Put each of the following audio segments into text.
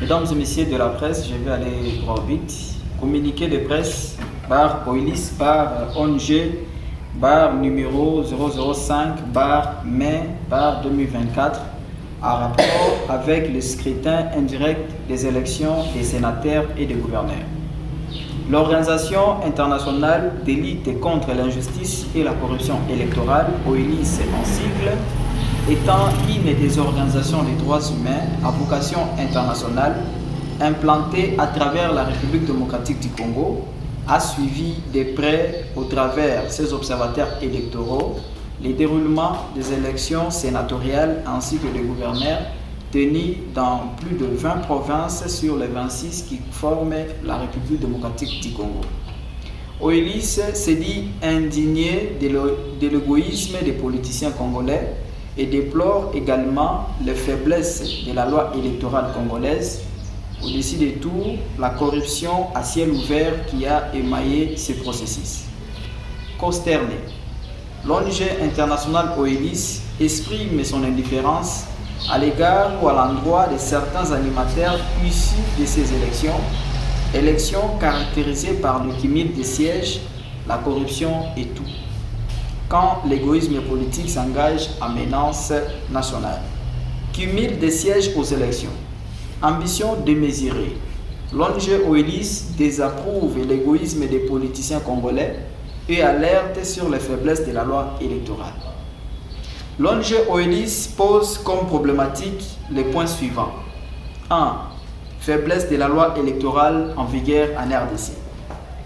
Mesdames et messieurs de la presse, je vais aller droit au but. Communiqué de presse par OILIS par ONG bar numéro 005 bar mai bar 2024 en rapport avec le scrutin indirect des élections des sénateurs et des gouverneurs. L'Organisation internationale de lutte contre l'injustice et la corruption électorale, OILIS en sigle, étant une des organisations des droits humains à vocation internationale implantée à travers la République démocratique du Congo, a suivi de près, au travers ses observateurs électoraux, les déroulements des élections sénatoriales ainsi que des gouverneurs tenus dans plus de 20 provinces sur les 26 qui forment la République démocratique du Congo. OILIS s'est dit indigné de l'égoïsme des politiciens congolais et déplore également les faiblesses de la loi électorale congolaise, au-dessus de tout, la corruption à ciel ouvert qui a émaillé ce processus. Consterné, l'ONG internationale OILIS exprime son indifférence à l'égard ou à l'endroit de certains animateurs issus de ces élections caractérisées par le cumul des sièges, la corruption et tout, quand l'égoïsme politique s'engage en menace nationale. Cumul des sièges aux élections. Ambition démesurée. L'ONG OILIS désapprouve l'égoïsme des politiciens congolais et alerte sur les faiblesses de la loi électorale. L'ONG OILIS pose comme problématique les points suivants. 1. Faiblesse de la loi électorale en vigueur en RDC.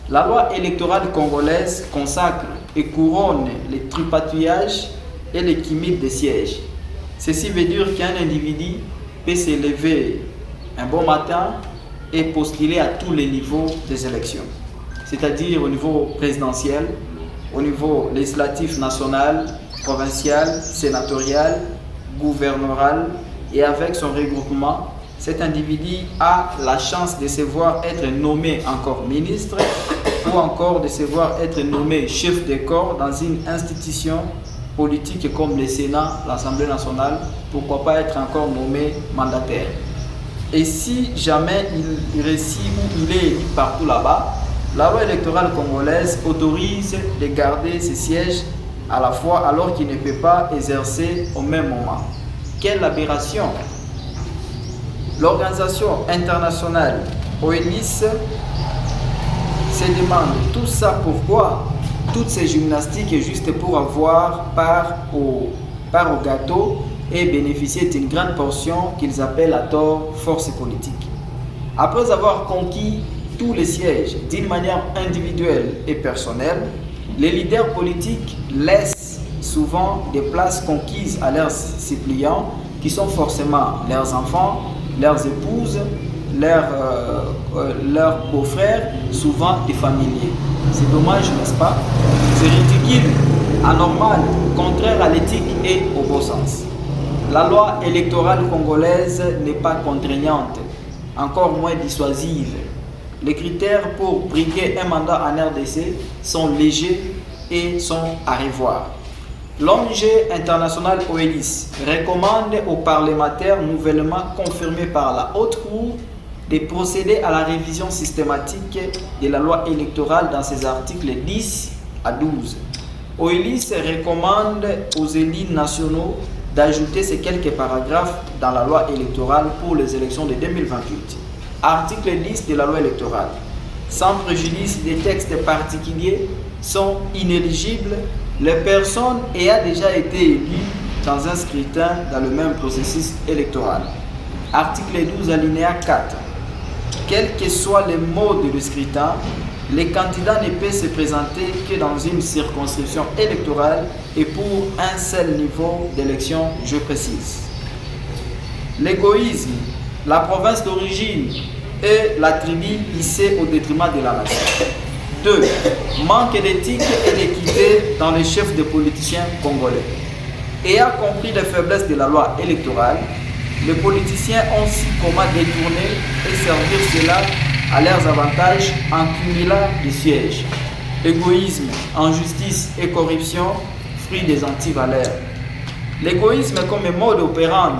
La loi électorale congolaise consacre et couronne les tripatouillages et les cumuls des sièges. Ceci veut dire qu'un individu peut s'élever un bon matin et postuler à tous les niveaux des élections, c'est-à-dire au niveau présidentiel, au niveau législatif national, provincial, sénatorial, gouverneral, et avec son regroupement, cet individu a la chance de se voir être nommé encore ministre ou encore de se voir être nommé chef de corps dans une institution politique comme le Sénat, l'Assemblée nationale, pourquoi pas être encore nommé mandataire. Et si jamais il réussit ou il est partout là-bas, la loi électorale congolaise autorise de garder ses sièges à la fois alors qu'il ne peut pas exercer au même moment. Quelle aberration! L'organisation internationale OILIS se demande tout ça pourquoi toutes ces gymnastiques est juste pour avoir part au gâteau et bénéficier d'une grande portion qu'ils appellent à tort force politique. Après avoir conquis tous les sièges d'une manière individuelle et personnelle, les leaders politiques laissent souvent des places conquises à leurs suppliants qui sont forcément leurs enfants, leurs épouses, leurs beaux-frères, souvent des familiers. C'est dommage, n'est-ce pas? C'est ridicule, anormal, contraire à l'éthique et au bon sens. La loi électorale congolaise n'est pas contraignante, encore moins dissuasive. Les critères pour briguer un mandat en RDC sont légers et sont à revoir. L'ONG internationale OILIS recommande aux parlementaires nouvellement confirmés par la Haute Cour de procéder à la révision systématique de la loi électorale dans ses articles 10 à 12. OILIS recommande aux élus nationaux d'ajouter ces quelques paragraphes dans la loi électorale pour les élections de 2028. Article 10 de la loi électorale. Sans préjudice des textes particuliers sont inéligibles les personnes ayant déjà été élues dans un scrutin dans le même processus électoral. Article 12 alinéa 4. Quel que soit le mode de scrutin, les candidats ne peuvent se présenter que dans une circonscription électorale et pour un seul niveau d'élection, je précise. L'égoïsme, la province d'origine et la tribu hissée au détriment de la nation. 2. Manque d'éthique et d'équité dans les chefs des politiciens congolais. Ayant compris les faiblesses de la loi électorale, les politiciens ont su comment détourner et servir cela à leurs avantages en cumulant des sièges. Égoïsme, injustice et corruption, fruit des antivaleurs. L'égoïsme comme mode opérant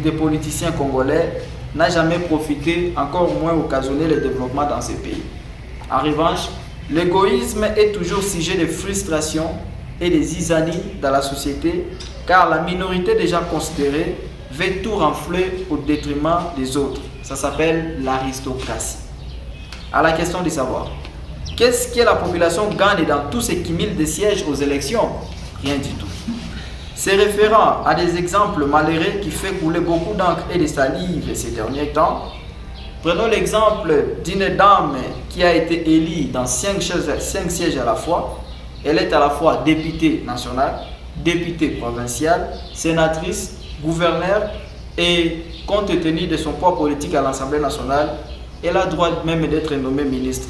des politiciens congolais n'a jamais profité, encore moins occasionné le développement dans ces pays. En revanche, l'égoïsme est toujours sujet de frustration et de zizanie dans la société, car la minorité déjà considérée veut tout renfler au détriment des autres. Ça s'appelle l'aristocratie. À la question de savoir, qu'est-ce que la population gagne dans tout ce cumul de sièges aux élections? Rien du tout. C'est référent à des exemples malheureux qui fait couler beaucoup d'encre et de salive ces derniers temps. Prenons l'exemple d'une dame qui a été élue dans 5 sièges à la fois. Elle est à la fois députée nationale, députée provinciale, sénatrice, gouverneur et compte tenu de son poids politique à l'Assemblée nationale, elle a droit même d'être nommée ministre.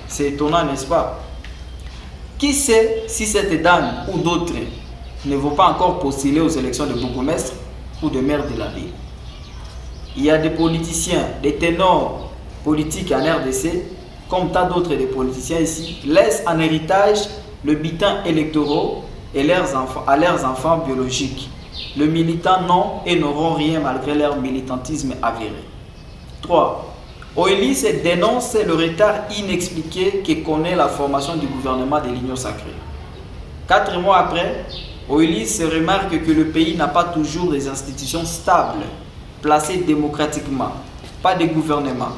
C'est étonnant, n'est-ce pas? Qui sait si cette dame ou d'autres ne vont pas encore postuler aux élections de bourgmestre ou de maire de la ville? Il y a des politiciens, des ténors politiques en RDC, comme tant d'autres des politiciens ici, laissent en héritage le butin électoral et à leurs enfants biologiques. Le militant non et n'auront rien malgré leur militantisme avéré. 3. Oelis dénonce le retard inexpliqué que connaît la formation du gouvernement de l'Union sacrée. 4 mois après, Oelis remarque que le pays n'a pas toujours des institutions stables, placées démocratiquement, pas de gouvernement,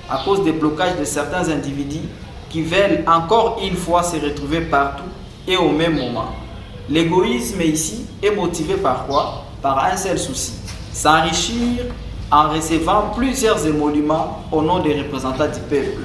à cause des blocages de certains individus qui veulent encore une fois se retrouver partout et au même moment. L'égoïsme ici est motivé par quoi? Par un seul souci, s'enrichir en recevant plusieurs émoluments au nom des représentants du peuple.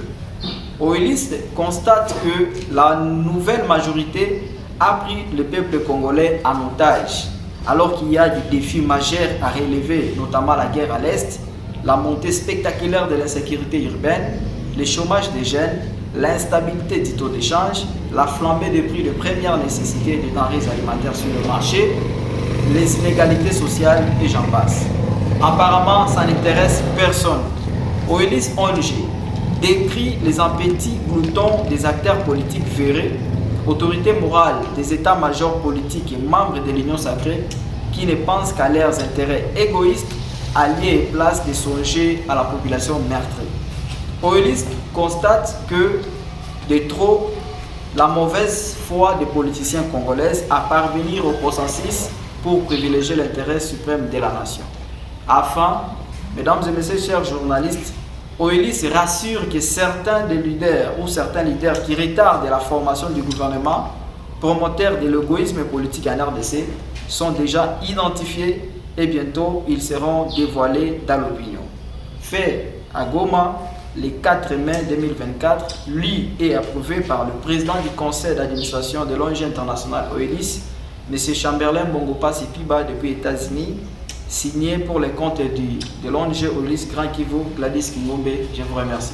Oelis constate que la nouvelle majorité a pris le peuple congolais en otage, alors qu'il y a des défis majeurs à relever, notamment la guerre à l'Est, la montée spectaculaire de l'insécurité urbaine, le chômage des jeunes, l'instabilité du taux d'échange, la flambée des prix de première nécessité et des denrées alimentaires sur le marché, les inégalités sociales et j'en passe. Apparemment, ça n'intéresse personne. Oelis ONG décrit les appétits gloutons des acteurs politiques véreux, autorités morales des états-majors politiques et membres de l'Union sacrée qui ne pensent qu'à leurs intérêts égoïstes, alliés et place de songer à la population meurtrie. Oelis constate que de trop, la mauvaise foi des politiciens congolais à parvenir au consensus pour privilégier l'intérêt suprême de la nation. Enfin, mesdames et messieurs, chers journalistes, Oelis rassure que certains des leaders ou certains leaders qui retardent la formation du gouvernement, promoteurs de l'égoïsme politique en RDC, sont déjà identifiés et bientôt ils seront dévoilés dans l'opinion. Fait à Goma, le 4 mai 2024, lui est approuvé par le président du conseil d'administration de l'ONG internationale Oelis, M. Chamberlain Bongopa Sipiba depuis les États-Unis, signé pour les comptes de l'ONG Oelis Grand Kivu, Gladys Kimombe. Je vous remercie.